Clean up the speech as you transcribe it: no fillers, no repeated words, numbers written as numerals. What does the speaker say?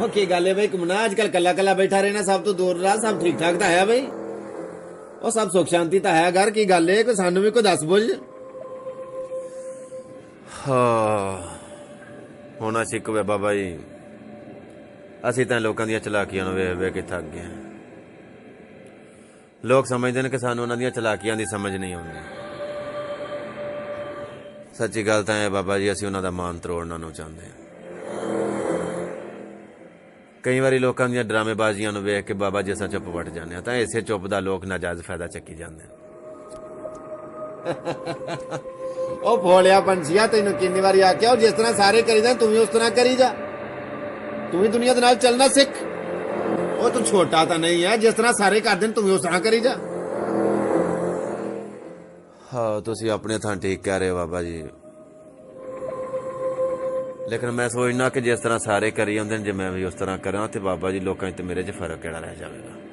ਉਹ ਕੀ ਗੱਲ ਹੈ ਬਈ ਘੁੰਮਣਾ ਅੱਜ ਕੱਲ ਕੱਲਾ ਕੱਲਾ ਬੈਠਾ ਰਹਿਣਾ ਸਭ ਤੋਂ ਦੂਰ ਰਹਾ ਸਭ ਠੀਕ ਠਾਕ ਤਾਂ ਹੈ ਬਈ ਉਹ ਸਭ ਸੁਖ ਸ਼ਾਂਤੀ ਤਾਂ ਹੈ ਘਰ ਕੀ ਗੱਲ ਹੈ ਕੋਈ ਸਾਨੂੰ ਵੀ ਕੋਈ ਦੱਸ ਬੁੱਝ ਹਾਂ ਹੁਣ ਅਸੀਂ ਇੱਕ ਵੇ ਬਾਬਾ ਜੀ ਅਸੀਂ ਤਾਂ ਲੋਕਾਂ ਦੀਆਂ ਚਲਾਕੀਆਂ ਨੂੰ ਵੇਖ ਵੇਖ ਕੇ ਥੱਕ ਗਏ ਲੋਕ ਸਮਝਦੇ ਨੇ ਕਿ ਸਾਨੂੰ ਉਹਨਾਂ ਦੀਆਂ ਚਲਾਕੀਆਂ ਦੀ ਸਮਝ ਨਹੀਂ ਆਉਂਦੀ ਸੱਚੀ ਗੱਲ ਤਾਂ ਹੈ ਬਾਬਾ ਜੀ ਅਸੀਂ ਉਹਨਾਂ ਦਾ ਮਾਨ ਤਰੋੜਨਾ ਨੂੰ ਚਾਹੁੰਦੇ ਹਾਂ ਕਈ ਵਾਰੀ ਲੋਕਾਂ ਦੀਆਂ ਡਰਾਮੇਬਾਜ਼ੀਆਂ ਨੂੰ ਵੇਖ ਕੇ ਬਾਬਾ ਜੀ ਅਸਾਂ ਚੁੱਪ ਵੱਟ ਜਾਂਦੇ ਹਾਂ ਤਾਂ ਇਸੇ ਚੁੱਪ ਦਾ ਲੋਕ ਨਾਜਾਇਜ਼ ਫਾਇਦਾ ਚੱਕੀ ਜਾਂਦੇ ਨੇ ਉਹ ਭੋਲਿਆ ਪੰਛੀਆ ਤੈਨੂੰ ਕਿੰਨੀ ਵਾਰੀ ਆਖਿਆ ਜਿਸ ਤਰ੍ਹਾਂ ਸਾਰੇ ਕਰੀਦਾ ਤੂੰ ਵੀ ਉਸ ਤਰ੍ਹਾਂ ਕਰੀ ਜਾ ਤੂੰ ਵੀ ਦੁਨੀਆ ਦੇ ਨਾਲ ਚੱਲਣਾ ਸਿੱਖ ਉਹ ਤੂੰ ਛੋਟਾ ਤਾਂ ਨਹੀਂ ਹੈ ਜਿਸ ਤਰ੍ਹਾਂ ਸਾਰੇ ਕਰਦੇ ਨੇ ਤੂੰ ਵੀ ਉਸ ਤਰ੍ਹਾਂ ਕਰੀ ਜਾ ਹਾਂ ਤੁਸੀਂ ਆਪਣੇ ਥਾਂ ਠੀਕ ਕਹਿ ਰਹੇ ਹੋ ਬਾਬਾ ਜੀ ਲੇਕਿਨ ਮੈਂ ਸੋਚਣਾ ਕਿ ਜਿਸ ਤਰ੍ਹਾਂ ਸਾਰੇ ਕਰੀ ਜਾਂਦੇ ਨੇ ਜੇ ਮੈਂ ਵੀ ਉਸ ਤਰ੍ਹਾਂ ਕਰਾਂ ਤੇ ਬਾਬਾ ਜੀ ਲੋਕਾਂ 'ਚ ਤੇ ਮੇਰੇ 'ਚ ਫਰਕ ਕਿਹੜਾ ਰਹਿ ਜਾਵੇਗਾ